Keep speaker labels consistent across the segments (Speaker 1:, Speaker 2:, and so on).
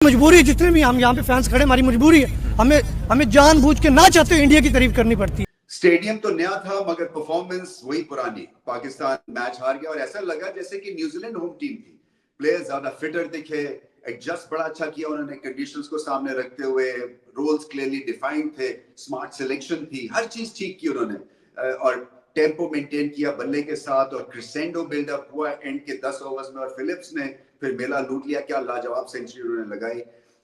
Speaker 1: मजबूरी है, जितने भी हम यहाँ पे फैंस खड़े, हमारी मजबूरी है, हमें हमें जानबूझ के ना चाहते इंडिया की तारीफ करनी पड़ती है।
Speaker 2: स्टेडियम तो नया था मगर परफॉर्मेंस वही पुरानी। पाकिस्तान मैच हार गया और ऐसा लगा जैसे कि न्यूजीलैंड होम टीम थी। प्लेयर्स ज्यादा फिटर दिखे, एडजस्ट बड़ा अच्छा किया उन्होंने कंडीशंस को सामने रखते हुए, रोल्स क्लियरली डिफाइंड थे, स्मार्ट सिलेक्शन थी, हर चीज ठीक की उन्होंने और टेम्पो मेंटेन किया बल्ले के साथ और क्रिसेंडो बिल्डअप हुआ एंड के 10 ओवर्स में और फिलिप्स ने फिर मेला लूट लिया। क्या लाजवाब सेंचुरी उन्होंने लगाई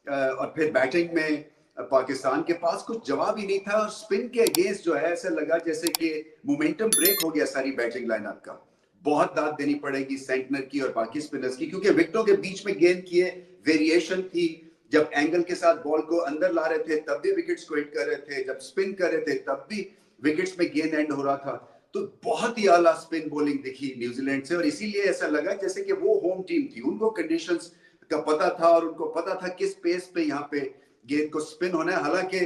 Speaker 2: और फिर बैटिंग में पाकिस्तान के पास कुछ जवाब ही नहीं था और स्पिन के अगेंस्ट जो है ऐसा लगा जैसे कि मोमेंटम ब्रेक हो गया सारी बैटिंग लाइनअप का। बहुत दाद देनी पड़ेगी सेंटनर की और बाकी स्पिनर्स की, क्योंकि विकेटों के बीच में गेंद किए, वेरिएशन थी। जब एंगल के साथ बॉल को अंदर ला रहे थे तब भी विकेट्स को हिट कर रहे थे, जब स्पिन कर रहे थे तब भी विकेट्स में गेंद एंड हो रहा था। तो बहुत ही आला स्पिन बॉलिंग दिखी न्यूजीलैंड से और इसीलिए ऐसा लगा जैसे कि वो होम टीम थी, उनको कंडीशंस का पता था और उनको पता था किस पेस पे यहाँ पे गेंद को स्पिन होना है। हालांकि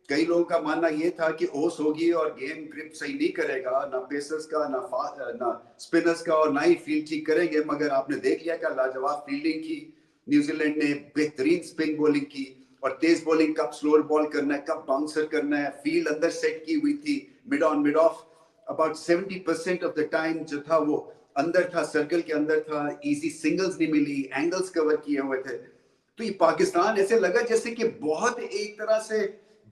Speaker 2: कई लोगों का मानना यह था कि ओस होगी और गेम ग्रिप सही नहीं करेगा, ना पेसर्स का ना स्पिनर्स का और ना ही फील्ड ठीक करेंगे, मगर आपने देख लिया क्या लाजवाब फील्डिंग की न्यूजीलैंड ने, बेहतरीन स्पिन बॉलिंग की और तेज बॉलिंग, कब स्लोअर बॉल करना है, कब बाउंसर करना है, फील्ड अंदर सेट की हुई थी, mid on mid of about 70% of the time जो था वो अंदर था, सर्कल के अंदर था, इजी सिंगल्स नहीं मिली, एंगल्स कवर किए हुए थे। तो ये पाकिस्तान ऐसे लगा जैसे कि बहुत एक तरह से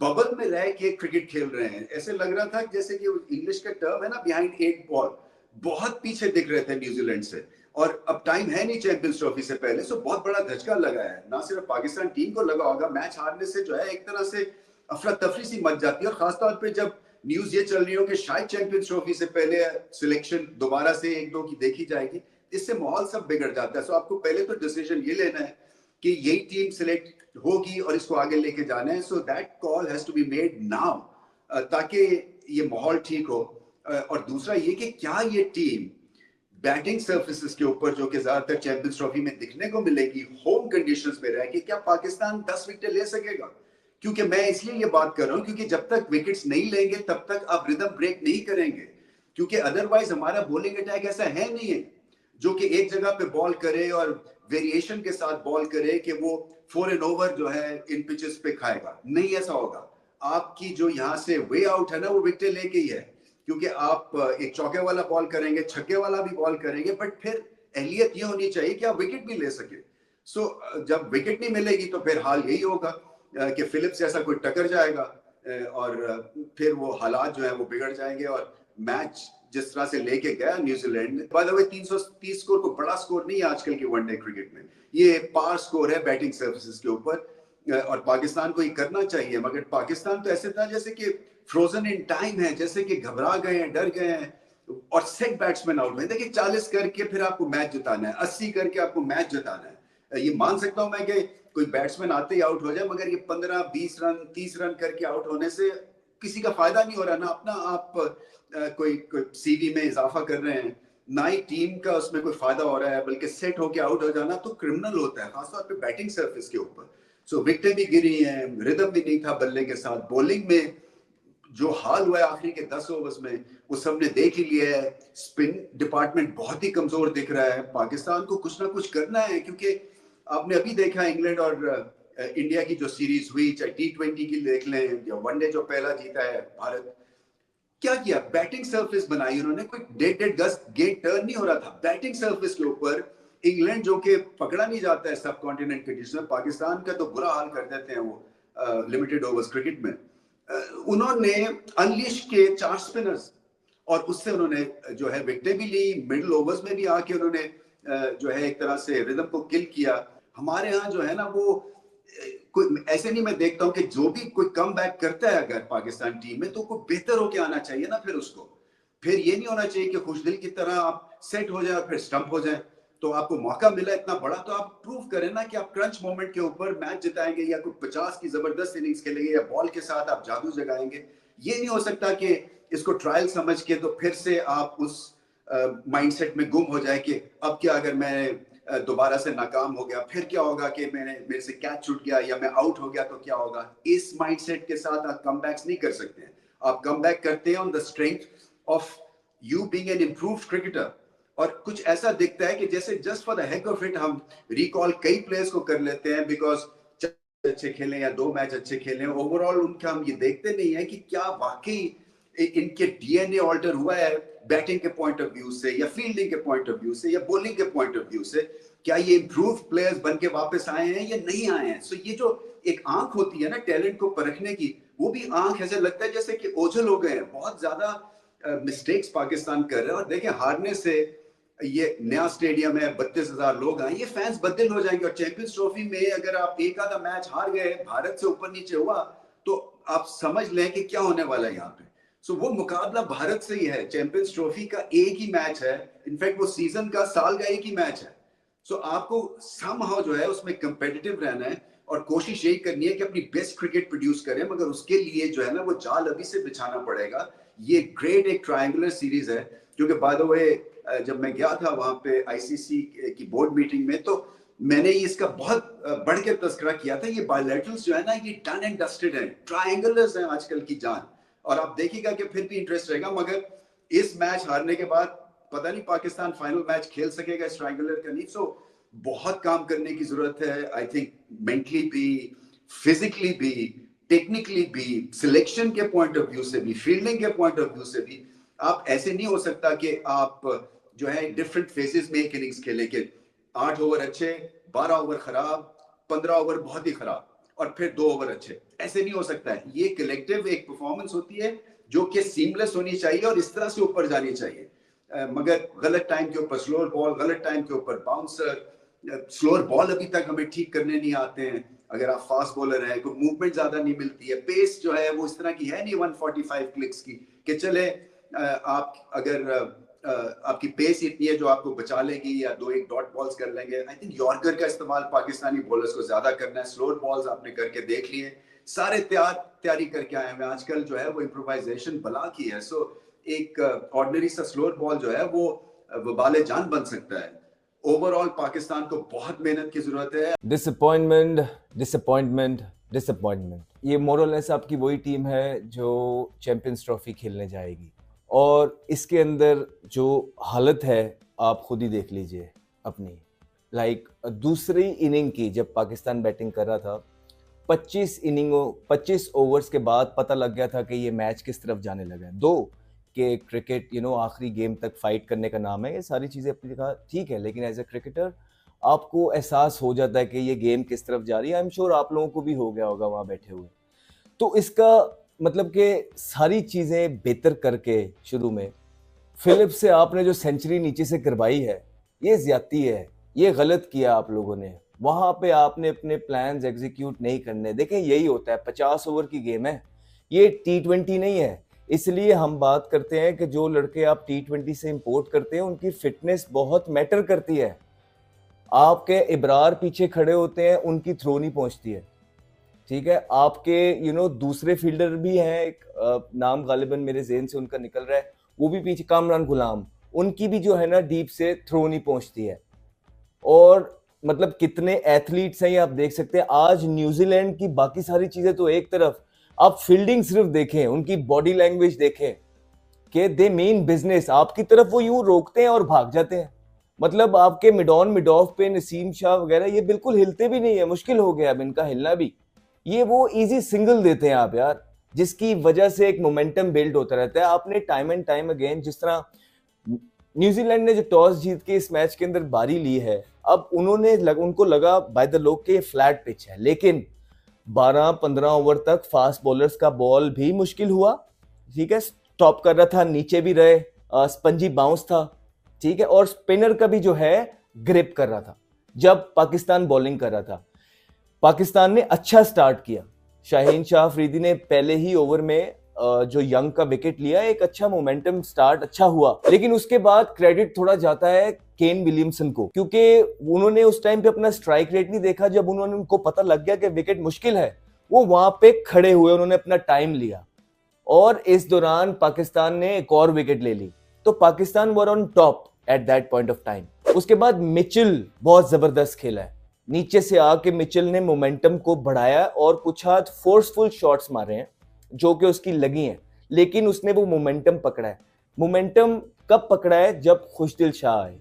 Speaker 2: बबल में रह के क्रिकेट खेल रहे हैं। ऐसे लग रहा था जैसे कि इंग्लिश का टर्म है ना, बिहाइंड 8 बॉल, बहुत पीछे दिख रहे थे न्यूजीलैंड से और अब टाइम है नहीं चैंपियंस ट्रॉफी से पहले, सो बहुत बड़ा धचका लगा है। ना सिर्फ पाकिस्तान टीम को लगा होगा, मैच हारने से जो है एक तरह से अफरा तफरी सी मच जाती है और खासतौर पर जब न्यूज ये चल रही हो कि शायद चैंपियंस ट्रॉफी से पहले सिलेक्शन दोबारा से 1-2 की देखी जाएगी, इससे माहौल सब बिगड़ जाता है। सो आपको पहले तो डिसीजन ये लेना है कि यही टीम सिलेक्ट होगी और इसको आगे लेके जाना है। So that call has to be made now, ताकि ये माहौल ठीक हो। और दूसरा ये कि क्या ये टीम बैटिंग सर्फेसिस के ऊपर जो कि ज्यादातर चैंपियंस ट्रॉफी में दिखने को मिलेगी, होम कंडीशंस में रह के क्या पाकिस्तान 10 विकेट ले सकेगा? क्योंकि मैं इसलिए ये बात कर रहा हूं क्योंकि जब तक विकेट्स नहीं लेंगे तब तक आप रिदम ब्रेक नहीं करेंगे, क्योंकि अदरवाइज हमारा बॉलिंग अटैक ऐसा है नहीं है जो कि एक जगह पे बॉल करे और वेरिएशन के साथ बॉल करे कि वो 4 एंड ओवर जो है इन पिचेस पे खाएगा। नहीं ऐसा होगा। आपकी जो यहाँ से वे आउट है ना, वो विकेट लेके ही है, क्योंकि आप एक चौके वाला बॉल करेंगे, छक्के वाला भी बॉल करेंगे, बट फिर अहलियत ये होनी चाहिए कि आप विकेट भी ले सके। सो जब विकेट नहीं मिलेगी तो फिर हाल यही होगा कि फिलिप्स जैसा कोई टकर जाएगा और फिर वो हालात जो है वो बिगड़ जाएंगे और मैच जिस तरह से लेके गया New Zealand, by the way 330 score को बड़ा स्कोर नहीं है आजकल के वनडे क्रिकेट में, ये पार स्कोर है बैटिंग सर्विसेज के ऊपर और पाकिस्तान को ये करना चाहिए। मगर पाकिस्तान तो ऐसे था जैसे कि फ्रोजन इन टाइम है, जैसे कि घबरा गए हैं, डर गए हैं और सेट बैट्समैन आउट में। देखिए 40 करके फिर आपको मैच जिताना है, 80 करके आपको मैच जिताना है। ये मान सकता हूं मैं कि कोई बैट्समैन आते ही आउट हो जाए, मगर ये 15-20 रन 30 रन करके आउट होने से किसी का फायदा नहीं हो रहा ना। अपना आप कोई सीवी में इजाफा कर रहे हैं, ना ही टीम का उसमें कोई फायदा हो रहा है, बल्कि सेट होके आउट हो जाना तो क्रिमिनल होता है, खासतौर पे बैटिंग सर्फेस के ऊपर। सो विकेटें भी गिरी हैं, रिदम भी नहीं था बल्ले के साथ, बॉलिंग में जो हाल हुआ है आखिरी के 10 ओवर्स में वो सबने देख ही लिया है। स्पिन डिपार्टमेंट बहुत ही कमजोर दिख रहा है। पाकिस्तान को कुछ ना कुछ करना है, क्योंकि आपने अभी देखा इंग्लैंड और इंडिया की जो सीरीज हुई, चाहे T20 की देख लें या वनडे जो पहला जीता है भारत, क्या किया? बैटिंग सर्फेस बनाई उन्होंने। कोई डेड गस गेट टर्न नहीं हो रहा था बैटिंग सर्फेस के ऊपर। इंग्लैंड जो कि पकड़ा नहीं जाता है सब कॉन्टिनेंट कंडीशन में, पाकिस्तान का तो बुरा हाल कर देते हैं वो लिमिटेड ओवर्स क्रिकेट में। उन्होंने अनलिश के 4 स्पिनर्स और उससे उन्होंने जो है विकेटें भी ली, मिडिल ओवर्स में भी आके उन्होंने जो है एक तरह से रिदम को किल किया। हमारे यहाँ जो है ना वो कोई ऐसे नहीं, मैं देखता हूं कि जो भी कोई कम बैक करता है अगर पाकिस्तान टीम में, तो कोई बेहतर होके आना चाहिए ना। फिर ये नहीं होना चाहिए कि खुशदिल की तरह आप सेट हो जाए और फिर स्टंप हो जाए। तो आपको मौका मिला इतना बड़ा, तो आप प्रूव करें ना कि आप क्रंच मोमेंट के ऊपर मैच जिताएंगे या कोई 50 की जबरदस्त इनिंग्स खेलेंगे या बॉल के साथ आप जादू जगाएंगे। ये नहीं हो सकता कि इसको ट्रायल समझ के तो फिर से आप उस माइंडसेट में गुम हो जाए कि अब क्या अगर मैं दोबारा से नाकाम हो गया फिर क्या होगा, कि मेरे से कैच छूट गया या मैं आउट हो गया तो क्या होगा। इस माइंडसेट के साथ आप कमबैक्स नहीं कर सकते हैं। आप कमबैक करते हैं on the strength of you being an improved cricketer. और कुछ ऐसा दिखता है कि जैसे just for the heck of it हम रिकॉल कई प्लेयर्स को कर लेते हैं, बिकॉज अच्छे खेलें या 2 मैच अच्छे खेलें, ओवरऑल उनका हम ये देखते नहीं है कि क्या वाकई इनके डीएनए ऑल्टर हुआ है बैटिंग के पॉइंट ऑफ व्यू से या फील्डिंग के पॉइंट ऑफ व्यू से या बॉलिंग के पॉइंट ऑफ व्यू से, क्या ये इंप्रूव प्लेयर्स बन के वापस आए हैं या नहीं आए हैं। सो ये जो एक आंख होती है ना टैलेंट को परखने की, वो भी आंख ऐसे लगता है जैसे कि ओझल हो गए हैं, बहुत ज्यादा मिस्टेक्स पाकिस्तान कर रहे हैं। और देखें हारने से, ये नया स्टेडियम है, 32,000 लोग आए, ये फैंस बदल हो जाएंगे। और चैंपियंस ट्रॉफी में अगर आप एक आधा मैच हार गए, भारत से ऊपर नीचे हुआ, तो आप समझ लें कि क्या होने वाला है यहाँ पे। सो वो मुकाबला भारत से ही है, चैंपियंस ट्रॉफी का एक ही मैच है, इनफैक्ट वो सीजन का साल का एक ही मैच है। सो आपको समहाउ जो है उसमें कंपेटिटिव रहना है और कोशिश यही करनी है कि अपनी बेस्ट क्रिकेट प्रोड्यूस करें, मगर उसके लिए जो है ना वो जाल अभी से बिछाना पड़ेगा। ये ग्रेट एक ट्रायंगुलर सीरीज है, क्योंकि बाय द वे जब मैं गया था वहां पे आईसीसी की बोर्ड मीटिंग में, तो मैंने इसका बहुत बढ़ के तस्करा किया था। ये बायलैटरल्स जो है ना, ये डन एंड डस्टेड है, ट्रायंगुलर्स हैं आजकल की जान। और आप देखिएगा कि फिर भी इंटरेस्ट रहेगा, मगर इस मैच हारने के बाद पता नहीं पाकिस्तान फाइनल मैच खेल सकेगा इस ट्रायंगुलर का नहीं। सो बहुत काम करने की जरूरत है, आई थिंक मेंटली भी, फिजिकली भी, टेक्निकली भी, सिलेक्शन के पॉइंट ऑफ व्यू से भी, फील्डिंग के पॉइंट ऑफ व्यू से भी। आप ऐसे नहीं हो सकता कि आप जो है डिफरेंट फेजेस में एक इनिंग्स खेले कि 8 ओवर अच्छे, 12 ओवर खराब, 15 ओवर बहुत ही खराब और फिर 2 ओवर अच्छे। ऐसे नहीं हो सकता है। ये कलेक्टिव एक परफॉर्मेंस होती है जो कि सीमलेस होनी चाहिए और इस तरह से ऊपर जानी चाहिए। मगर गलत टाइम के ऊपर स्लोअर बॉल, गलत टाइम के ऊपर बाउंसर, स्लोअर बॉल अभी तक हमें ठीक करने नहीं आते हैं। अगर आप फास्ट बॉलर हैं, कोई मूवमेंट ज्यादा नहीं मिलती है, पेस जो है वो इस तरह की है नहीं 145 क्लिक्स की कि चले आप अगर आपकी पेस इतनी है जो आपको बचा लेगी या 2-1 डॉट बॉल्स कर लेंगे। आई थिंक यॉर्कर का इस्तेमाल पाकिस्तानी बॉलर्स को ज्यादा करना है। स्लोअर बॉल्स आपने करके देख लिए, सारे तैयारी करके आए हैं। आजकल जो है वो इम्प्रोवाइजेशन बला की है। सो एक ऑर्डिनरी सा स्लोअर बॉल जो है वो वबाले जान बन सकता है। ओवरऑल पाकिस्तान को बहुत मेहनत की जरूरत है।
Speaker 3: डिसअपॉइंटमेंट, डिसअपॉइंटमेंट, डिसअपॉइंटमेंट, ये मोरलेस आपकी वही टीम है जो चैंपियंस ट्रॉफी खेलने जाएगी। और इसके अंदर जो हालत है आप खुद ही देख लीजिए अपनी। दूसरी इनिंग की जब पाकिस्तान बैटिंग कर रहा था, 25 ओवर्स के बाद पता लग गया था कि ये मैच किस तरफ जाने लगा है। दो कि क्रिकेट आखिरी गेम तक फाइट करने का नाम है, ये सारी चीज़ें अपनी जगह ठीक है, लेकिन एज ए क्रिकेटर आपको एहसास हो जाता है कि ये गेम किस तरफ जा रही है। आई एम श्योर आप लोगों को भी हो गया होगा वहाँ बैठे हुए। तो इसका मतलब कि सारी चीज़ें बेहतर करके शुरू में फिलिप्स से आपने जो सेंचुरी नीचे से करवाई है, ये ज्यादती है, ये गलत किया आप लोगों ने। वहाँ पे आपने अपने प्लान्स एग्जीक्यूट नहीं करने। देखें यही होता है, 50 ओवर की गेम है, ये T20 नहीं है। इसलिए हम बात करते हैं कि जो लड़के आप T20 से इंपोर्ट करते हैं उनकी फिटनेस बहुत मैटर करती है। आपके इब्रार पीछे खड़े होते हैं, उनकी थ्रो नहीं पहुंचती है, ठीक है। आपके दूसरे फील्डर भी हैं, एक नाम गालिबन मेरे ज़हन से उनका निकल रहा है, वो भी पीछे, कामरान गुलाम, उनकी भी जो है ना डीप से थ्रो नहीं पहुंचती है। और मतलब कितने एथलीट्स हैं ये आप देख सकते हैं। आज न्यूजीलैंड की बाकी सारी चीजें तो एक तरफ, आप फील्डिंग सिर्फ देखें, उनकी बॉडी लैंग्वेज देखें कि दे मीन बिजनेस। आपकी तरफ वो यूं रोकते हैं और भाग जाते हैं। मतलब आपके मिड ऑन मिड ऑफ पे नसीम शाह वगैरह ये बिल्कुल हिलते भी नहीं है, मुश्किल हो गया अब इनका हिलना भी। ये वो इजी सिंगल देते हैं आप यार, जिसकी वजह से एक मोमेंटम बिल्ड होता रहता है। आपने टाइम एंड टाइम अगेन, जिस तरह न्यूजीलैंड ने जो टॉस जीत के इस मैच के अंदर बारी ली है, अब उनको लगा बाय द लोग के फ्लैट पिच है, लेकिन 12-15 ओवर तक फास्ट बॉलर्स का बॉल भी मुश्किल हुआ, ठीक है। स्टॉप कर रहा था, नीचे भी रहे, स्पंजी बाउंस था, ठीक है। और स्पिनर का भी जो है ग्रिप कर रहा था जब पाकिस्तान बॉलिंग कर रहा था। पाकिस्तान ने अच्छा स्टार्ट किया, शाहीन शाह अफरीदी ने पहले ही ओवर में जो यंग का विकेट लिया, एक अच्छा मोमेंटम स्टार्ट अच्छा हुआ। लेकिन उसके बाद क्रेडिट थोड़ा जाता है केन विलियमसन को, क्योंकि उन्होंने उस टाइम पे अपना स्ट्राइक रेट नहीं देखा। जब उनको पता लग गया कि विकेट मुश्किल है, वो वहां पे खड़े हुए, उन्होंने अपना टाइम लिया और इस दौरान पाकिस्तान ने एक और विकेट ले ली। तो Pakistan were on top at that point of time. उसके बाद मिचेल बहुत जबरदस्त खेला है, नीचे से आके मिचेल ने मोमेंटम को बढ़ाया और कुछ हाथ फोर्सफुल शॉट्स मारे हैं जो कि उसकी लगी हैं, लेकिन उसने वो मोमेंटम पकड़ा है। मोमेंटम कब पकड़ा है? जब खुशदिल शाह आए।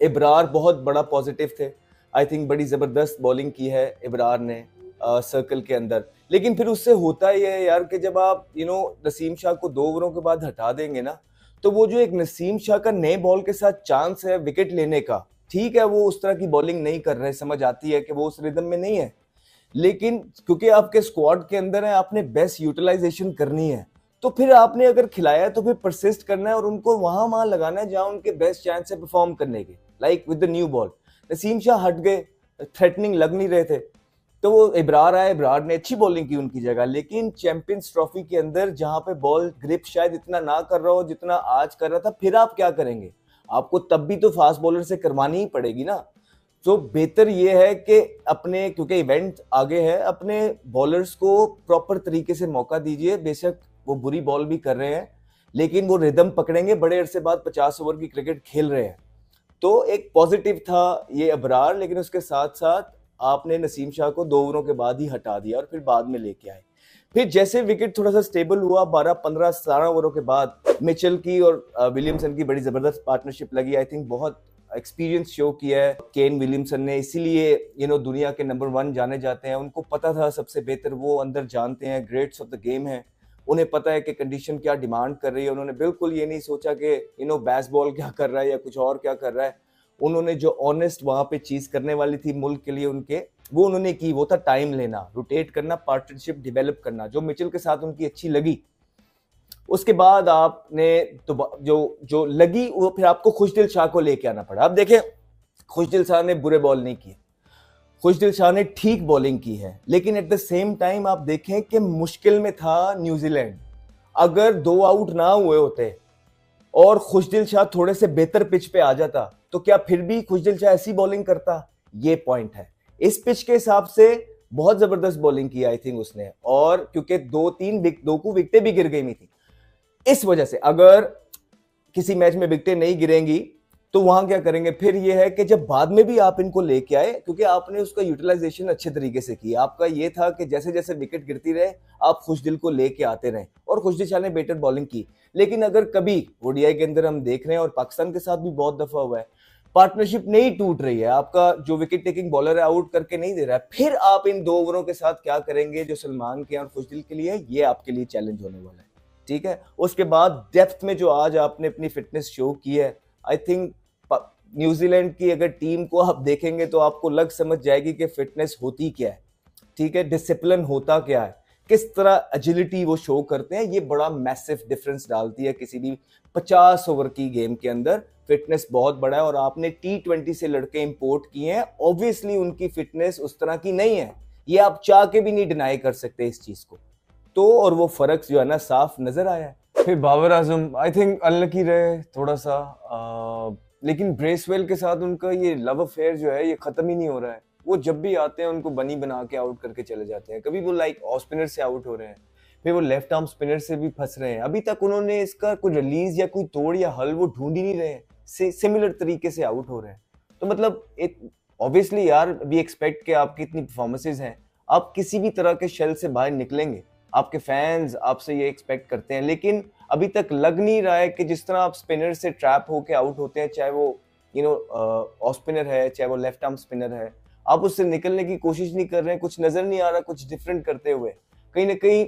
Speaker 3: इब्रार बहुत बड़ा पॉजिटिव थे, आई थिंक बड़ी जबरदस्त बॉलिंग की है इब्रार ने। सर्कल के अंदर। लेकिन फिर उससे होता ही है यार कि जब आप नसीम शाह को 2 ओवरों के बाद हटा देंगे ना, तो वो जो एक नसीम शाह का नए बॉल के साथ चांस है विकेट लेने का, ठीक है वो उस तरह की बॉलिंग नहीं कर रहे, समझ आती है कि वो उस रिदम में नहीं है, लेकिन क्योंकि आपके स्क्वाड के अंदर है, आपने बेस्ट यूटिलाइजेशन करनी है, तो फिर आपने अगर खिलाया तो फिर परसिस्ट करना है और उनको वहां लगाना है जहां उनके बेस्ट चांस है परफॉर्म करने के, like with the new ball. Naseem Shah हट गए, थ्रेटनिंग लग नहीं रहे थे, तो वो इब्रार आए, इब्रार ने अच्छी बॉलिंग की उनकी जगह, लेकिन चैंपियंस ट्रॉफी के अंदर जहां पे बॉल ग्रिप शायद इतना ना कर रहा हो जितना आज कर रहा था, फिर आप क्या करेंगे, आपको तब भी तो फास्ट बॉलर से करवानी ही पड़ेगी ना। तो बेहतर ये है कि अपने, क्योंकि इवेंट आगे है, अपने बॉलर्स को प्रॉपर तरीके से मौका दीजिए। बेशक वो बुरी बॉल भी कर रहे हैं, लेकिन वो रिदम पकड़ेंगे, बड़े अरसे बाद 50 ओवर की क्रिकेट खेल रहे हैं। तो एक पॉजिटिव था ये अबरार, लेकिन उसके साथ साथ आपने नसीम शाह को 2 ओवरों के बाद ही हटा दिया और फिर बाद में लेके आए। फिर जैसे विकेट थोड़ा सा स्टेबल हुआ, 12, 15, 17 ओवरों के बाद मिचेल की और विलियमसन की बड़ी जबरदस्त पार्टनरशिप लगी। आई थिंक बहुत एक्सपीरियंस शो किया है केन विलियमसन ने, इसीलिए दुनिया के नंबर 1 जाने जाते हैं। उनको पता था सबसे बेहतर, वो अंदर जानते हैं, ग्रेट्स ऑफ द गेम है, उन्हें पता है कि कंडीशन क्या डिमांड कर रही है। उन्होंने बिल्कुल ये नहीं सोचा कि बेसबॉल क्या कर रहा है या कुछ और क्या कर रहा है। उन्होंने जो ऑनेस्ट वहां पे चीज करने वाली थी मुल्क के लिए उनके, वो उन्होंने की, वो था टाइम लेना, रोटेट करना, पार्टनरशिप डेवलप करना, जो मिचेल के साथ उनकी अच्छी लगी। उसके बाद आपने तो जो लगी वो फिर आपको खुशदिल शाह को लेके आना पड़ा। अब देखें, खुशदिल शाह ने बुरे बॉल नहीं किए, खुशदिल शाह ने ठीक बॉलिंग की है, लेकिन एट द सेम टाइम आप देखें कि मुश्किल में था न्यूजीलैंड। अगर 2 आउट ना हुए होते और खुशदिल शाह थोड़े से बेहतर पिच पे आ जाता, तो क्या फिर भी खुशदिल शाह ऐसी बॉलिंग करता? ये पॉइंट है। इस पिच के हिसाब से बहुत जबरदस्त बॉलिंग की आई थिंक उसने, और क्योंकि 2 को विकेटें भी गिर गई थी, इस वजह से अगर किसी मैच में विकेटें नहीं गिरेंगी तो वहां क्या करेंगे? फिर ये है कि जब बाद में भी आप इनको लेके आए, क्योंकि आपने उसका यूटिलाइजेशन अच्छे तरीके से की, आपका ये था कि जैसे जैसे विकेट गिरती रहे आप खुशदिल को लेके आते रहे, और खुशदिल शाह ने बेटर बॉलिंग की। लेकिन अगर कभी ओडीआई के अंदर हम देख रहे हैं, और पाकिस्तान के साथ भी बहुत दफा हुआ है, पार्टनरशिप नहीं टूट रही है, आपका जो विकेट टेकिंग बॉलर है आउट करके नहीं दे रहा है, फिर आप इन 2 ओवरों के साथ क्या करेंगे जो सलमान के और खुशदिल के लिए, ये आपके लिए चैलेंज होने वाला है। ठीक है, उसके बाद डेप्थ में जो आज आपने अपनी फिटनेस शो की है, आई थिंक न्यूजीलैंड की अगर टीम को आप देखेंगे तो आपको लग समझ जाएगी कि फिटनेस होती क्या है, ठीक है, डिसिप्लिन होता क्या है, किस तरह एजिलिटी वो शो करते हैं। ये बड़ा मैसिव डिफरेंस डालती है किसी भी 50 ओवर की गेम के अंदर। फिटनेस बहुत बड़ा है, और आपने T20 से लड़के इंपोर्ट किए हैं, ऑब्वियसली उनकी फिटनेस उस तरह की नहीं है, ये आप चाह के भी नहीं डिनाई कर सकते इस चीज को। तो और वो फर्क जो है ना साफ नजर आया है।
Speaker 4: फिर Babar Azam I think unlucky रहे थोड़ा सा, लेकिन ब्रेसवेल के साथ उनका ये लव अफेयर जो है ये खत्म ही नहीं हो रहा है। वो जब भी आते हैं उनको बनी बना के आउट करके चले जाते हैं। कभी वो लाइक ऑफ स्पिनर से आउट हो रहे हैं, फिर वो लेफ्ट आर्म स्पिनर से भी फंस रहे हैं। अभी तक उन्होंने इसका कोई रिलीज या कोई तोड़ या हल वो ढूंढ ही नहीं रहे हैं, सिमिलर तरीके से आउट हो रहे हैं। तो मतलब ऑब्वियसली यार वी एक्सपेक्ट कि आपकी इतनी परफॉर्मेंसेज हैं, आप किसी भी तरह के शेल से बाहर निकलेंगे, आपके फैंस आपसे ये एक्सपेक्ट करते हैं। लेकिन अभी तक लग नहीं रहा है कि जिस तरह आप स्पिनर से ट्रैप होके आउट होते हैं, चाहे वो ऑफ स्पिनर है, चाहे वो लेफ्ट आर्म स्पिनर है, आप उससे निकलने की कोशिश नहीं कर रहे हैं। कुछ नजर नहीं आ रहा कुछ डिफरेंट करते हुए। कहीं ना कहीं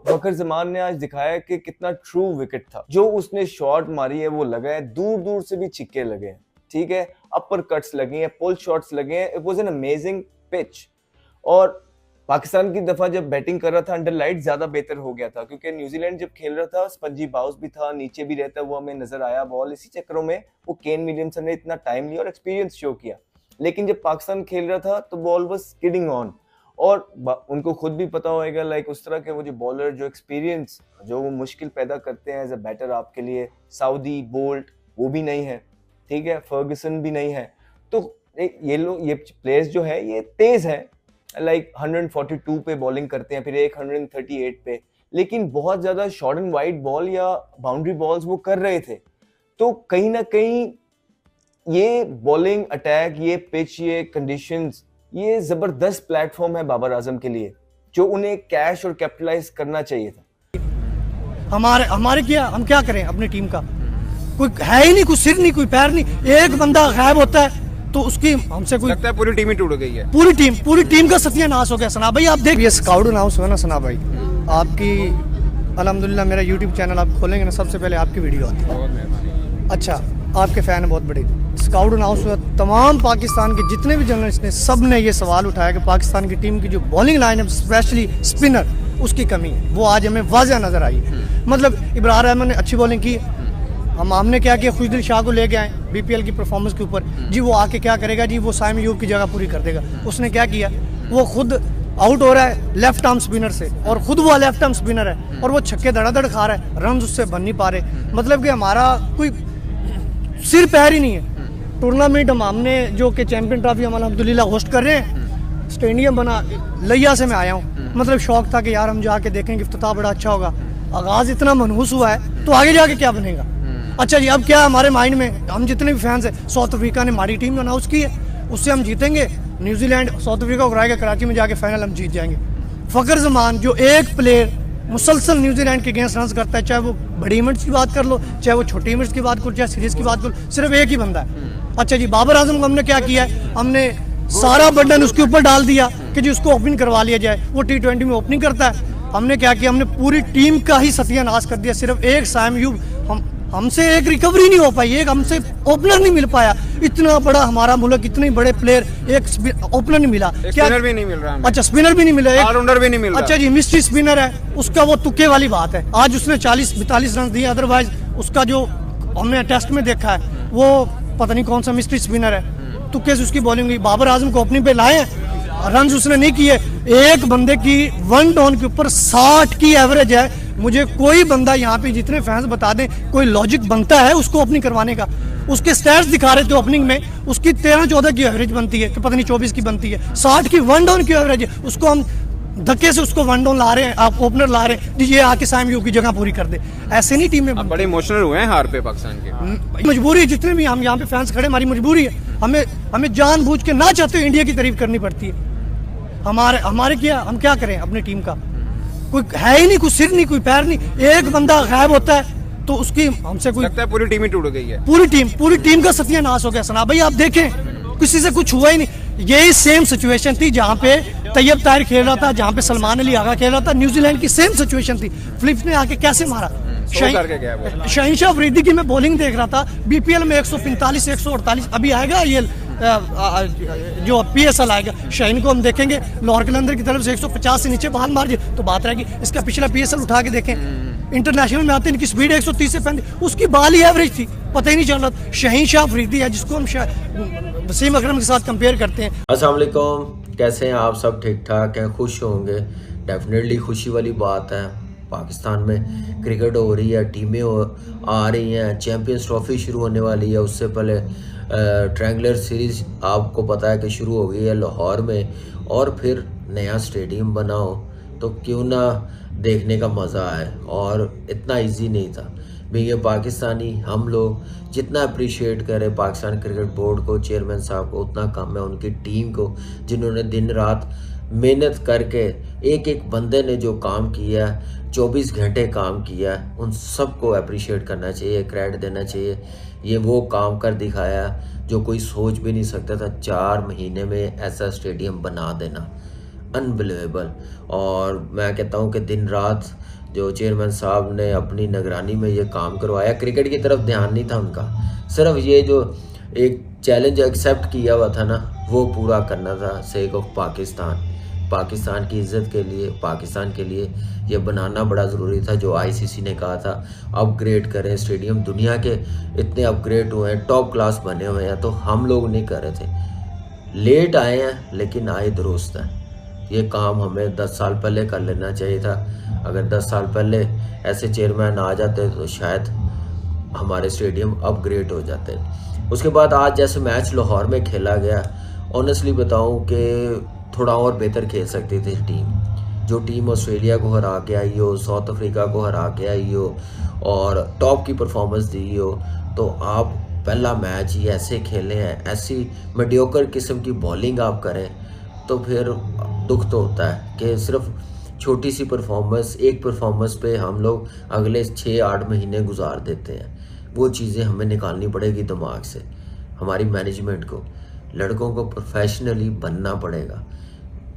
Speaker 4: फखर जमान ने आज दिखाया कि कितना ट्रू विकेट था। जो उसने शॉट मारी है वो लगा है, दूर दूर से भी छिक्के लगे हैं, ठीक है, अपर कट्स लगे हैं, पुल शॉट्स लगे हैं। It was an amazing pitch. और पाकिस्तान की दफा जब बैटिंग कर रहा था अंडर लाइट ज्यादा बेहतर हो गया था, क्योंकि न्यूजीलैंड जब खेल रहा था स्पंजी बाउंस भी था, नीचे भी रहता हुआ हमें नजर आया बॉल। इसी चक्करों में वो केन विलियमसन ने इतना टाइम लिया और एक्सपीरियंस शो किया। लेकिन जब पाकिस्तान खेल रहा था तो बॉल वाज स्किडिंग ऑन, और उनको खुद भी पता होएगा लाइक उस तरह के वो जो बॉलर जो एक्सपीरियंस जो वो मुश्किल पैदा करते हैं एज अ बैटर आपके लिए, साउदी बोल्ट वो भी नहीं है, ठीक है, फर्गसन भी नहीं है। तो ये प्लेयर्स जो है ये तेज है, लाइक 142 पे बॉलिंग करते हैं, फिर एक 138 पे, लेकिन बहुत ज्यादा शॉर्ट एंड वाइड बॉल या बाउंड्री बॉल्स वो कर रहे थे। तो कहीं ना कहीं ये बॉलिंग अटैक, ये पिच, ये कंडीशंस, ये जबरदस्त प्लेटफॉर्म है बाबर आजम के लिए, जो उन्हें कैश और कैपिटलाइज करना चाहिए था।
Speaker 1: हमारे क्या, हम क्या करें अपनी टीम का? कोई है ही नहीं, कोई सिर नहीं, कोई पैर नहीं, एक बंदा गायब होता है, तो उसकी हमसे कोई
Speaker 5: लगता है पूरी टीम ही टूट गई है।
Speaker 1: पूरी टीम का सत्यानाश हो गया। सना भाई आप देख, ये स्काउट अनाउंस हुआ ना सना भाई, आपकी अल्हम्दुलिल्लाह मेरा यूट्यूब चैनल आप खोलेंगे ना, सबसे पहले आपकी वीडियो आती है।
Speaker 5: बहुत मेहरबानी।
Speaker 1: अच्छा, आपके फ़ैन बहुत बड़े। स्काउट अनाउंस हुआ, तमाम पाकिस्तान के जितने भी जर्नलिस्ट ने सब ने ये सवाल उठाया कि पाकिस्तान की टीम की जो बॉलिंग लाइन है स्पेशली स्पिनर, उसकी कमी है। वो आज हमें वाज़ह नज़र आई है। मतलब इब्रार अहमद ने अच्छी बॉलिंग की, हमने क्या किया, खुशदिल शाह को लेके आए बीपीएल की परफॉर्मेंस के ऊपर जी। वो आके क्या करेगा जी, वो साइम अयूब की जगह पूरी कर देगा। उसने क्या किया, वो खुद आउट हो रहा है लेफ्ट आर्म स्पिनर से, और खुद वो लेफ्ट आर्म स्पिनर है और वो छक्के धड़ाधड़ खा रहा है, रन उससे बन नहीं पा रहे। मतलब कि हमारा कोई सिर पैर ही नहीं है। टूर्नामेंट हमने जो कि चैंपियन ट्रॉफी हम अल्हम्दुलिल्लाह होस्ट कर रहे हैं, स्टेडियम बना लिया से मैं आया हूँ। मतलब शौक था कि यार हम जाके देखेंगे, इफ्तिताह बड़ा अच्छा होगा। आगाज इतना मनहूस हुआ है तो आगे जाके क्या बनेगा। अच्छा जी, अब क्या हमारे माइंड में, हम जितने भी फैंस हैं, साउथ अफ्रीका ने हमारी टीम अनाउंस की है, उससे हम जीतेंगे। न्यूजीलैंड साउथ अफ्रीका को हराएगा, कराची में जाके फाइनल हम जीत जाएंगे। फखर जमान जो एक प्लेयर मुसलसल न्यूजीलैंड के अगेंस्ट रन करता है, चाहे वो बड़ी इवेंट्स की बात कर लो, चाहे वो छोटी इवेंट्स की बात करो, चाहे सीरीज की बात करो, सिर्फ एक ही बंदा है। अच्छा जी, बाबर आजम को हमने क्या किया है, हमने सारा बर्डन उसके ऊपर डाल दिया कि जी उसको ओपनिंग करवा लिया जाए। वो T20 में ओपनिंग करता है। हमने क्या किया, हमने पूरी टीम का ही सत्यानाश कर दिया। सिर्फ एक साइम अयूब, हमसे एक रिकवरी नहीं हो पाई, एक हमसे ओपनर नहीं मिल पाया। इतना बड़ा हमारा मुल्क, इतने बड़े प्लेयर, एक ओपनर नहीं मिला। क्या
Speaker 5: स्पिनर भी नहीं मिल रहा हमें।
Speaker 1: अच्छा, स्पिनर भी नहीं मिला,
Speaker 5: ऑलराउंडर भी नहीं मिल रहा।
Speaker 1: अच्छा जी, मिस्ट्री स्पिनर है, उसका वो तुक्के वाली बात है। आज उसने 40-42 रन दिए, अदरवाइज उसका जो हमने टेस्ट में देखा है वो पता नहीं कौन सा मिस्ट्री स्पिनर है, तुक्के से उसकी बॉलिंग हुई। बाबर आजम को ओपनिंग पे लाए, रन उसने नहीं किए। एक बंदे की 1 डाउन के ऊपर 60 की एवरेज है। मुझे कोई बंदा यहाँ पे जितने फैंस बता दें, कोई लॉजिक बनता है उसको ओपनिंग करवाने का। उसके स्टैट्स दिखा रहे थे ओपनिंग में, उसकी 13-14 की एवरेज बनती है कि पता नहीं 24 की बनती है। 60 की 1 डाउन की एवरेज है, उसको हम धक्के से उसको 1 डाउन ला रहे हैं, आप ओपनर ला रहे हैं, ये आके साइम अयूब की जगह पूरी कर दे। ऐसे नहीं टीम में।
Speaker 5: बड़े इमोशनल हुए हैं हार पे पाकिस्तान के।
Speaker 1: मजबूरी, जितने भी हम यहाँ पे फैंस खड़े, हमारी मजबूरी है। हमें जानबूझ के ना चाहते हुए इंडिया की तारीफ करनी पड़ती है। हमारे क्या, हम क्या करें अपनी टीम का, कोई है ही नहीं, कोई सिर नहीं, कोई पैर नहीं। एक बंदा गायब होता है तो उसकी हमसे कोई,
Speaker 5: लगता है पूरी टीम ही टूट गई है।
Speaker 1: पूरी टीम का सत्यानाश हो गया। सना भाई आप देखें, किसी से कुछ हुआ ही नहीं। यही सेम सिचुएशन थी जहाँ पे तैयब ताहिर खेल रहा था, जहाँ पे सलमान अली आगा खेल रहा था। न्यूजीलैंड की सेम सिचुएशन थी। फिलिप्स ने आके कैसे मारा, शाहीन शाह अफरीदी की मैं बॉलिंग देख रहा था, बीपीएल में 145 148, अभी आएगा ये जो PSL आएगा, शाहीन को हम देखेंगे लाहौर कलंदर की तरफ से 150 से नीचे बॉल मार जाए तो बात रहेगी। इसका पिछला PSL उठा के देखें, इंटरनेशनल में आते हैं, इनकी स्पीड 130 से 35, उसकी बॉल ही एवरेज थी, पता ही नहीं चल रहा। शाहीन शाह अफरीदी है जिसको हम वसीम अकरम के साथ कंपेयर करते हैं।
Speaker 6: अस्सलाम वालेकुम, कैसे हैं आप सब? ठीक ठाक हैं, खुश होंगे। डेफिनेटली खुशी वाली बात है, पाकिस्तान में क्रिकेट हो रही है, टीमें आ रही हैं, चैंपियंस ट्रॉफी शुरू होने वाली है। उससे पहले ट्रायंगुलर सीरीज़ आपको पता है कि शुरू हो गई है लाहौर में, और फिर नया स्टेडियम बनाओ तो क्यों ना देखने का मज़ा आए। और इतना इजी नहीं था। बीइंग पाकिस्तानी हम लोग जितना अप्रिशिएट करें पाकिस्तान क्रिकेट बोर्ड को, चेयरमैन साहब को, उतना कम है उनकी टीम को, जिन्होंने दिन रात मेहनत करके एक एक बंदे ने जो काम किया है, 24 घंटे काम किया है, उन सबको अप्रिशिएट करना चाहिए, क्रेडिट देना चाहिए। ये वो काम कर दिखाया जो कोई सोच भी नहीं सकता था। 4 महीने में ऐसा स्टेडियम बना देना, अनबिलीवेबल। और मैं कहता हूँ कि दिन रात जो चेयरमैन साहब ने अपनी निगरानी में ये काम करवाया, क्रिकेट की तरफ ध्यान नहीं था उनका, सिर्फ ये जो एक चैलेंज एक्सेप्ट किया हुआ था ना, वो पूरा करना था सेक ऑफ पाकिस्तान की इज़्ज़त के लिए, पाकिस्तान के लिए ये बनाना बड़ा ज़रूरी था। जो ICC ने कहा था अपग्रेड करें स्टेडियम, दुनिया के इतने अपग्रेड हुए हैं, टॉप क्लास बने हुए हैं, तो हम लोग नहीं कर रहे थे। लेट आए हैं लेकिन आए दुरुस्त हैं। ये काम हमें 10 साल पहले कर लेना चाहिए था। अगर 10 साल पहले ऐसे चेयरमैन आ जाते तो शायद हमारे स्टेडियम अपग्रेड हो जाते। उसके बाद आज जैसे मैच लाहौर में खेला गया, ऑनेस्टली बताऊं कि थोड़ा और बेहतर खेल सकती थी टीम। जो टीम ऑस्ट्रेलिया को हरा के आई हो, साउथ अफ्रीका को हरा के आई हो और टॉप की परफॉर्मेंस दी हो, तो आप पहला मैच ही ऐसे खेले हैं, ऐसी मीडियोकर किस्म की बॉलिंग आप करें, तो फिर दुख तो होता है कि सिर्फ छोटी सी परफॉर्मेंस, एक परफॉर्मेंस पे हम लोग अगले 6-8 महीने गुजार देते हैं। वो चीज़ें हमें निकालनी पड़ेगी दिमाग से, हमारी मैनेजमेंट को। लड़कों को प्रोफेशनली बनना पड़ेगा।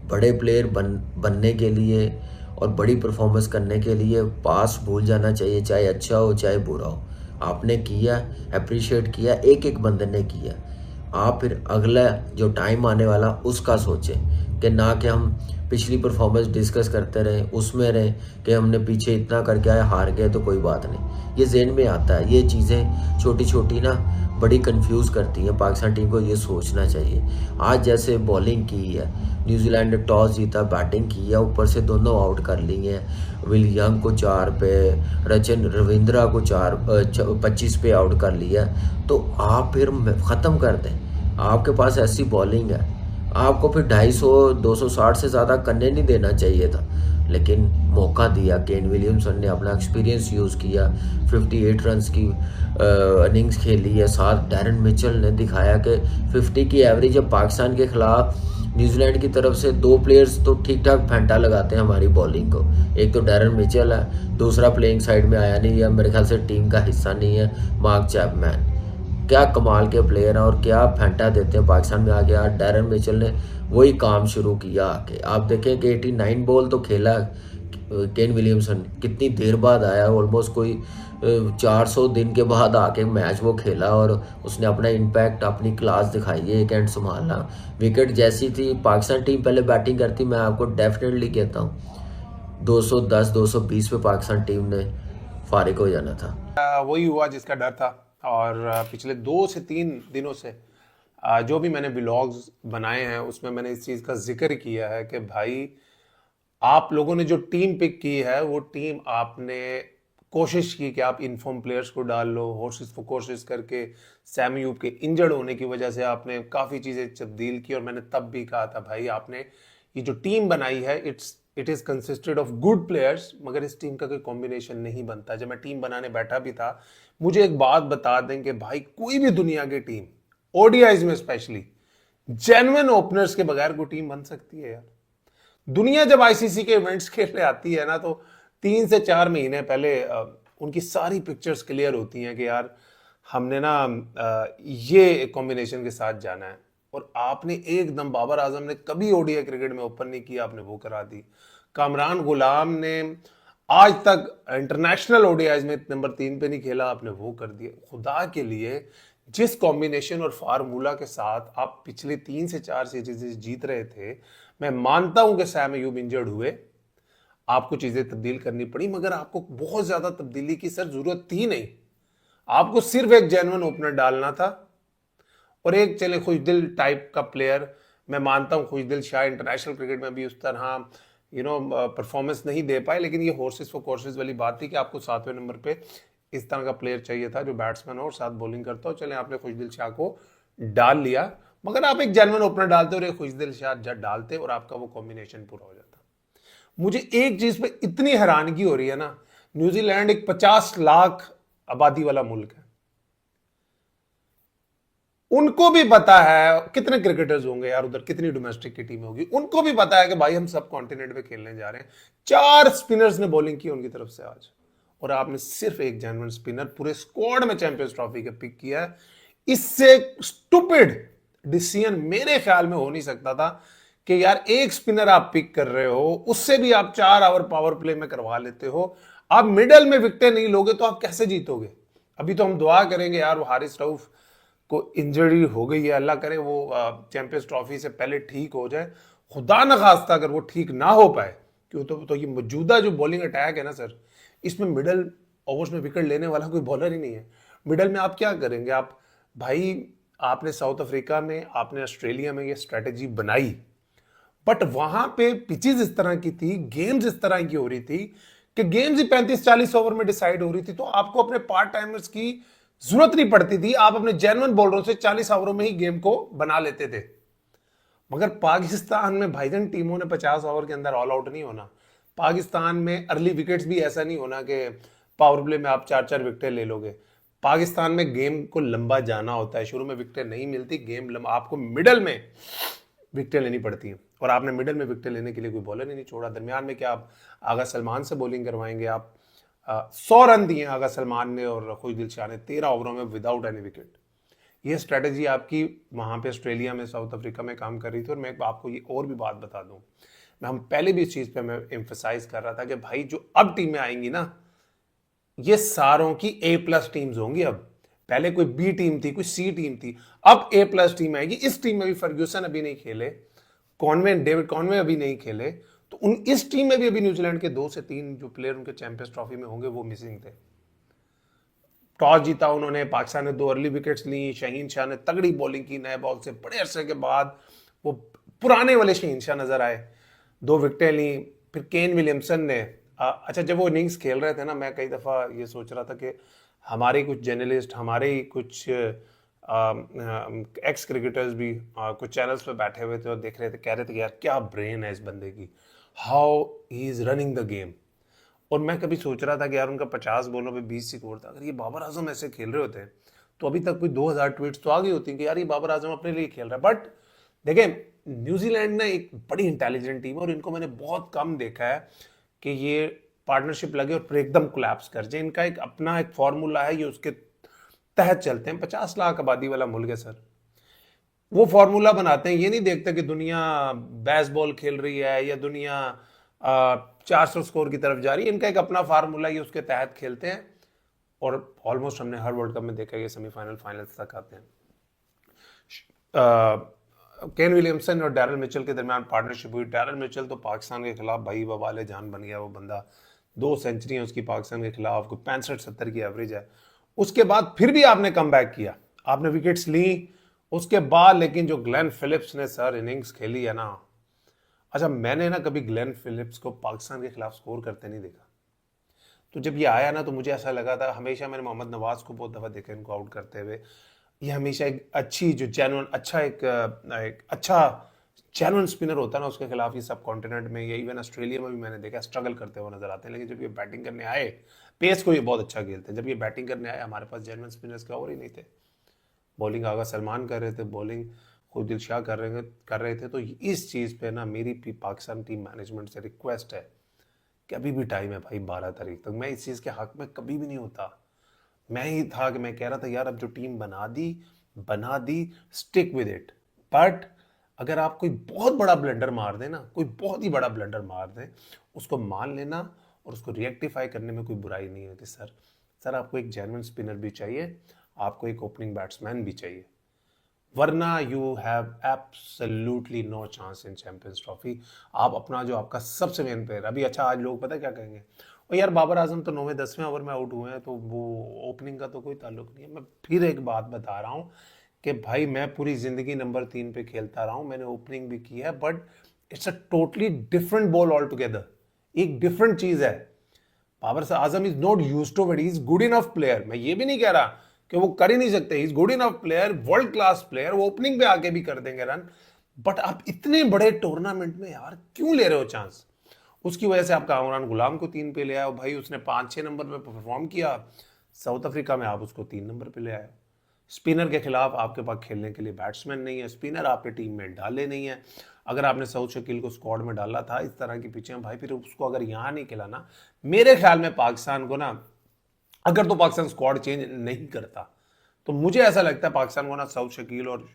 Speaker 6: बड़े प्लेयर बनने के लिए और बड़ी परफॉर्मेंस करने के लिए पास भूल जाना चाहिए, चाहे अच्छा हो चाहे बुरा हो। आपने किया, अप्रिशिएट किया, एक एक बंदे ने किया। आप फिर अगला जो टाइम आने वाला उसका सोचें कि ना कि हम पिछली परफॉर्मेंस डिस्कस करते रहें, उसमें रहें कि हमने पीछे इतना करके आए, हार गए तो कोई बात नहीं। ये ज़हन में आता है। ये चीज़ें छोटी छोटी ना बड़ी कंफ्यूज करती हैं। पाकिस्तान टीम को ये सोचना चाहिए। आज जैसे बॉलिंग की है, न्यूजीलैंड ने टॉस जीता, बैटिंग की है, ऊपर से दोनों आउट कर ली हैं। विल यंग को 4 पे, रचन रविंद्रा को 25 पे आउट कर लिया। तो आप फिर ख़त्म कर दें। आपके पास ऐसी बॉलिंग है, आपको फिर 250 260 से ज़्यादा करने नहीं देना चाहिए था, लेकिन मौका दिया। केन विलियमसन ने अपना एक्सपीरियंस यूज़ किया, 58 रन्स की इनिंग्स खेली है। साथ डैरन मिचेल ने दिखाया कि 50 की एवरेज है। पाकिस्तान के खिलाफ न्यूजीलैंड की तरफ से 2 प्लेयर्स तो ठीक ठाक फेंटा लगाते हैं हमारी बॉलिंग को। एक तो डैरन मिचेल है, दूसरा प्लेइंग साइड में आया नहीं है, मेरे ख्याल से टीम का हिस्सा नहीं है, मार्क चैपमैन। क्या कमाल के प्लेयर हैं और क्या फेंटा देते हैं पाकिस्तान में आके। आज डैरन मिचेल ने वही काम शुरू किया आके। आप देखें कि 89 बॉल तो खेला केन विलियमसन, कितनी देर बाद आया, ऑलमोस्ट कोई 400 दिन के बाद आके मैच वो खेला और उसने अपना इम्पैक्ट, अपनी क्लास दिखाई है। एक एंड संभालना, विकेट जैसी थी पाकिस्तान टीम पहले बैटिंग करती, मैं आपको डेफिनेटली कहता हूँ 210 220 पे पाकिस्तान टीम ने फारिग हो जाना था।
Speaker 7: वही हुआ जिसका डर था। और पिछले 2 से 3 दिनों से जो भी मैंने व्लॉग्स बनाए हैं उसमें मैंने इस चीज़ का जिक्र किया है कि भाई आप लोगों ने जो टीम पिक की है वो टीम आपने कोशिश की कि आप इनफॉर्म प्लेयर्स को डाल लो, हॉर्सेस फॉर कोर्सेस करके सैम अयूब के इंजर्ड होने की वजह से आपने काफ़ी चीज़ें तब्दील की। और मैंने तब भी कहा था भाई आपने ये जो टीम बनाई है it is consisted of good players, मगर इस टीम का कोई कॉम्बिनेशन नहीं बनता। जब मैं टीम बनाने बैठा भी था, मुझे एक बात बता दें कि भाई कोई भी दुनिया की टीम, ओडीआईज में स्पेशली, जेन्युइन ओपनर्स के बगैर कोई टीम बन सकती है यार। दुनिया जब आईसीसी के इवेंट्स खेलने आती है ना, तो 3 से 4 महीने पहले उनकी सारी पिक्चर्स क्लियर होती हैं कि यार हमने ना ये कॉम्बिनेशन के साथ जाना है। और आपने एकदम, बाबर आजम ने कभी ओडीआई क्रिकेट में ओपन नहीं किया, आपने वो करा दी। कामरान गुलाम ने आज तक इंटरनेशनल ओडीआईज में नंबर 3 पे नहीं खेला, आपने वो कर दिया। खुदा के लिए जिस कॉम्बिनेशन और फार्मूला के साथ आप पिछले 3 से 4 सीरीज जीत रहे थे, मैं मानता हूं कि सैम अयूब इंजर्ड हुए, आपको चीजें तब्दील करनी पड़ी, मगर आपको बहुत ज्यादा तब्दीली की सर जरूरत थी नहीं। आपको सिर्फ एक जेन्युइन ओपनर डालना था और एक चले खुशदिल टाइप का प्लेयर। मैं मानता हूं खुशदिल शाह इंटरनेशनल क्रिकेट में भी उस तरह परफॉर्मेंस नहीं दे पाए, लेकिन ये हॉर्सेस फॉर कोर्सेस वाली बात थी कि आपको 7वें नंबर पे इस तरह का प्लेयर चाहिए था जो बैट्समैन हो और साथ बॉलिंग करता हो। चले आपने खुशदिल शाह को डाल लिया, मगर आप एक जेन्युइन ओपनर डालते और एक खुशदिल शाह डालते और आपका वो कॉम्बिनेशन पूरा हो जाता। मुझे एक चीज पे इतनी हैरानगी हो रही है ना, न्यूजीलैंड एक 50 लाख आबादी वाला मुल्क है, उनको भी पता है कितने क्रिकेटर्स होंगे यार उधर, कितनी डोमेस्टिक की टीम होगी, उनको भी पता है कि भाई हम सब कॉन्टिनेंट पे खेलने जा रहे हैं। 4 स्पिनर्स ने बॉलिंग की उनकी तरफ से आज, और आपने सिर्फ एक जेन्युइन स्पिनर पूरे स्क्वाड में चैंपियंस ट्रॉफी का पिक किया है। इससे स्टूपिड डिसीजन मेरे ख्याल में हो नहीं सकता था कि यार एक स्पिनर आप पिक कर रहे हो, उससे भी आप 4 ओवर पावर प्ले में करवा लेते हो, आप मिडल में विकेटें नहीं लोगे तो आप कैसे जीतोगे। अभी तो हम दुआ करेंगे यार वो हारिस रऊफ को इंजरी हो गई है, अल्लाह करे वो चैंपियंस ट्रॉफी से पहले ठीक हो जाए। खुदा न खास्ता अगर वो ठीक ना हो पाए, क्यों तो ये मौजूदा जो बॉलिंग अटैक है ना सर, इसमें मिडल ओवर्स में विकेट लेने वाला कोई बॉलर ही नहीं है। मिडल में आप क्या करेंगे? आप भाई आपने साउथ अफ्रीका में, आपने ऑस्ट्रेलिया में ये स्ट्रेटेजी बनाई, बट वहां पे पिचेस इस तरह की थी, गेम्स इस तरह की हो रही थी कि गेम्स ही 35-40 ओवर में डिसाइड हो रही थी, तो आपको अपने पार्ट टाइमर्स की जरूरत नहीं पड़ती थी, आप अपने जेन्युइन बॉलरों से 40 ओवरों में ही गेम को बना लेते थे। मगर पाकिस्तान में भाईजान टीमों ने 50 ओवर के अंदर ऑल आउट नहीं होना। पाकिस्तान में अर्ली विकेट्स भी ऐसा नहीं होना कि पावर प्ले में आप 4-4 विकेटें ले लोगे। पाकिस्तान में गेम को लंबा जाना होता है, शुरू में विकेटें नहीं मिलती, गेम लंबा, आपको मिडल में विकेटें लेनी पड़ती हैं, और आपने मिडल में विकेटें लेने के लिए कोई बॉलर ही नहीं छोड़ा। दरमियान में क्या आप आगा सलमान से बॉलिंग करवाएंगे? आप 100 रन दिए आगा सलमान ने और खुशदिल शाह ने 13 ओवरों में विदाउट एनी विकेट। ये स्ट्रेटजी आपकी वहाँ पे ऑस्ट्रेलिया में, साउथ अफ्रीका में काम कर रही थी। और मैं आपको ये और भी बात बता दूं, हम पहले भी इस चीज़ पे मैं एम्फसाइज कर रहा था कि भाई जो अब टीमें आएंगी ना, ये सारों की A+ टीम्स होंगी। अब पहले कोई B टीम थी, कोई C टीम थी, अब A+ टीम आएगी। इस टीम में भी फर्ग्यूसन अभी नहीं खेले, डेविड कॉनवे अभी नहीं खेले, तो इस टीम में भी अभी न्यूजीलैंड के 2 से 3 जो प्लेयर उनके चैंपियंस ट्रॉफी में होंगे वो मिसिंग थे। टॉस जीता उन्होंने, पाकिस्तान ने 2 अर्ली विकेट्स ली, शहीन शाह ने तगड़ी बॉलिंग की नए बॉल से, बड़े अरसे के बाद वो पुराने वाले शहीन शाह नजर आए, 2 विकेटें ली। फिर केन विलियमसन ने अच्छा, जब वो इनिंग्स खेल रहे थे ना, मैं कई दफ़ा ये सोच रहा था कि हमारे कुछ जर्नलिस्ट, हमारे कुछ एक्स क्रिकेटर्स भी कुछ चैनल्स पे बैठे हुए थे और देख रहे थे, कह रहे थे कि यार क्या ब्रेन है इस बंदे की, how he is running the game. और मैं कभी सोच रहा था कि यार उनका 50 बॉलों पे 20 स्कोर था, अगर ये बाबर आजम ऐसे खेल रहे होते तो अभी तक कोई 2000 ट्वीट्स तो आ गई होती कि यार ये बाबर आजम अपने लिए खेल रहा है। बट देखें, न्यूजीलैंड ना एक बड़ी इंटेलिजेंट टीम है और इनको मैंने बहुत कम देखा है कि ये पार्टनरशिप लगे और फिर एकदम कोलैप्स कर जाए। इनका एक अपना एक फॉर्मूला है, ये उसके तहत चलते हैं। 50 लाख आबादी वाला मुल्क है सर, वो फॉर्मूला बनाते हैं। ये नहीं देखते कि दुनिया बेसबॉल खेल रही है या दुनिया 400 स्कोर की तरफ जा रही है। इनका एक अपना फार्मूला, ये उसके तहत खेलते हैं और ऑलमोस्ट हमने हर वर्ल्ड कप में देखा ये सेमीफाइनल फाइनल्स तक आते हैं। केन विलियमसन और डैरल मिचेल के दरमियान पार्टनरशिप हुई। डैरल मिचेल तो पाकिस्तान के खिलाफ भाई बवाले जान बन गया वो बंदा, 2 सेंचुरी उसकी पाकिस्तान के खिलाफ, कोई 65-70 की एवरेज है। उसके बाद फिर भी आपने कम बैक किया, आपने विकेट्स ली उसके बाद, लेकिन जो ग्लेन फिलिप्स ने सर इनिंग्स खेली है ना, अच्छा मैंने ना कभी ग्लेन फिलिप्स को पाकिस्तान के खिलाफ स्कोर करते नहीं देखा। तो जब ये आया ना तो मुझे ऐसा लगा था, हमेशा मैंने मोहम्मद नवाज को बहुत दफ़ा देखा इनको आउट करते हुए, ये हमेशा एक अच्छी जो जेन्युइन अच्छा एक अच्छा जेन्युइन स्पिनर होता है ना, उसके खिलाफ ये सब कॉन्टिनेंट में या इवन ऑस्ट्रेलिया में भी मैंने देखा स्ट्रगल करते हुए नजर आते हैं। लेकिन जब ये बैटिंग करने आए, पेस को ये बहुत अच्छा खेलते हैं, जब ये बैटिंग करने आए हमारे पास जेन्युइन स्पिनर्स का और ही नहीं थे। बॉलिंग आगा सलमान कर रहे थे, बॉलिंग खुद दिल शाह कर रहे थे। तो इस चीज़ पे ना मेरी पाकिस्तान टीम मैनेजमेंट से रिक्वेस्ट है कि अभी भी टाइम है भाई, 12 तारीख तक। मैं इस चीज़ के हक में कभी भी नहीं होता, मैं ही था कि मैं कह रहा था यार अब जो टीम बना दी स्टिक विद इट। बट अगर आप कोई बहुत बड़ा ब्लंडर मार दें ना, कोई बहुत ही बड़ा ब्लंडर मार दें, उसको मान लेना और उसको रिएक्टिफाई करने में कोई बुराई नहीं होती। सर आपको एक जेन्युइन स्पिनर भी चाहिए, आपको एक ओपनिंग बैट्समैन भी चाहिए, वरना you have absolutely no chance in champions trophy. आप अपना जो आपका सबसे मेन प्लेयर अभी, अच्छा आज लोग पता क्या कहेंगे, और यार बाबर आजम तो 9वें-10वें ओवर में आउट हुए हैं तो वो ओपनिंग का तो कोई ताल्लुक नहीं है। मैं फिर एक बात बता रहा हूँ कि भाई मैं पूरी जिंदगी नंबर 3 पे खेलता रहा हूँ, मैंने ओपनिंग भी की है, but it's a totally different ball all together, एक डिफरेंट चीज है। Babar Azam is not used to it, he is good enough player. मैं ये भी नहीं कह रहा कि वो कर ही नहीं सकते, ही is good enough player, world class player, वो ओपनिंग पे आके भी कर देंगे रन। बट आप इतने बड़े टूर्नामेंट में यार क्यों ले रहे हो चांस? उसकी वजह से आपका इमरान गुलाम को 3 पे ले आया, भाई उसने 5-6 नंबर पे परफॉर्म किया। साउथ अफ्रीका में आप उसको 3 नंबर पे ले आए। स्पिनर के खिलाफ आपके पास खेलने के लिए बैट्समैन नहीं है, स्पिनर आपने टीम में डाले नहीं है। अगर आपने सऊद शकील को स्क्वाड में डाला था इस तरह की पिचें, भाई फिर उसको अगर यहाँ नहीं खिलाना, मेरे ख्याल में पाकिस्तान को ना, अगर तो पाकिस्तान स्क्वाड चेंज नहीं करता तो मुझे ऐसा लगता है पाकिस्तान को ना सऊद शकील और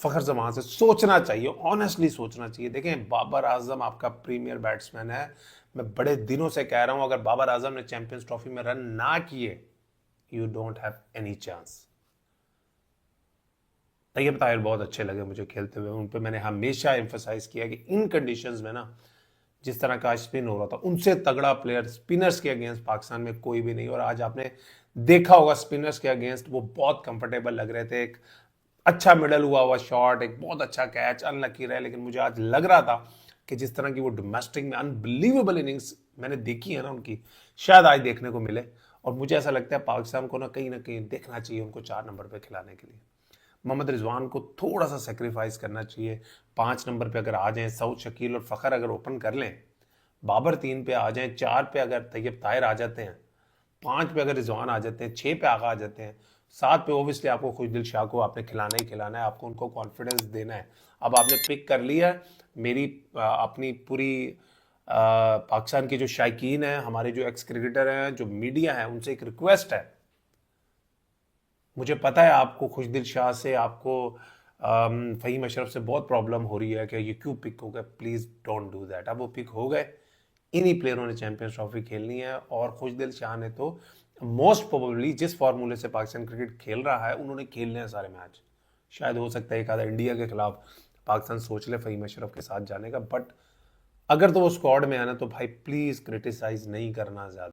Speaker 7: फखर जमान से सोचना चाहिए, ऑनेस्टली सोचना चाहिए। देखें बाबर आजम आपका प्रीमियर बैट्समैन है, मैं बड़े दिनों से कह रहा हूं अगर बाबर आजम ने चैंपियंस ट्रॉफी में रन ना किए, you don't have any chance. Tayyab Tahir बहुत अच्छे लगे मुझे खेलते हुए, उन पे मैंने हमेशा एम्फसाइज किया कि इन कंडीशंस में ना जिस तरह का स्पिन हो रहा था, उनसे तगड़ा प्लेयर स्पिनर्स के अगेंस्ट पाकिस्तान में कोई भी नहीं। और आज आपने देखा होगा स्पिनर्स के अगेंस्ट वो बहुत कंफर्टेबल लग रहे थे, एक अच्छा मिडल हुआ शॉट, एक बहुत अच्छा कैच, अनलकी रहे। लेकिन मुझे आज लग रहा था कि जिस तरह की वो डोमेस्टिक में अनबिलीवेबल इनिंग्स मैंने देखी है ना उनकी, शायद आज देखने को मिले। और मुझे ऐसा लगता है पाकिस्तान को ना कहीं देखना चाहिए उनको 4 नंबर पे खिलाने के लिए। मोहम्मद रिजवान को थोड़ा सा सेक्रीफाइस करना चाहिए। 5 नंबर पे अगर आ जाएं सऊद शकील और फखर अगर ओपन कर लें, बाबर 3 पे आ जाएं, 4 पे अगर तैयब ताहिर आ जाते हैं, 5 पे अगर रिजवान आ जाते हैं, 6 पे आगा आ जाते हैं, 7 पे ओबियसली आपको खुशदिल शाह को आपने खिलाना ही खिलाना है, आपको उनको कॉन्फिडेंस देना है। अब आपने पिक कर लिया। मेरी अपनी पूरी पाकिस्तान के जो शायकीन हैं, हमारे जो एक्स क्रिकेटर हैं, जो मीडिया है, उनसे एक रिक्वेस्ट है, मुझे पता है आपको खुशदिल शाह से, आपको फ़हीम अशरफ से बहुत प्रॉब्लम हो रही है कि ये क्यों पिक हो गए। Please don't do that. अब वो पिक हो गए, इन्हीं प्लेयरों ने चैंपियंस ट्रॉफी खेलनी है। और खुशदिल शाह ने तो मोस्ट प्रोबेबली जिस फार्मूले से पाकिस्तान क्रिकेट खेल रहा है, उन्होंने खेलने हैं सारे मैच। शायद हो सकता है एक आधा इंडिया के खिलाफ पाकिस्तान सोच ले फ़हीम अशरफ के साथ जाने का, बट अगर तो वो स्क्वाड में है ना, तो भाई प्लीज़ क्रिटिसाइज नहीं करना ज़्यादा।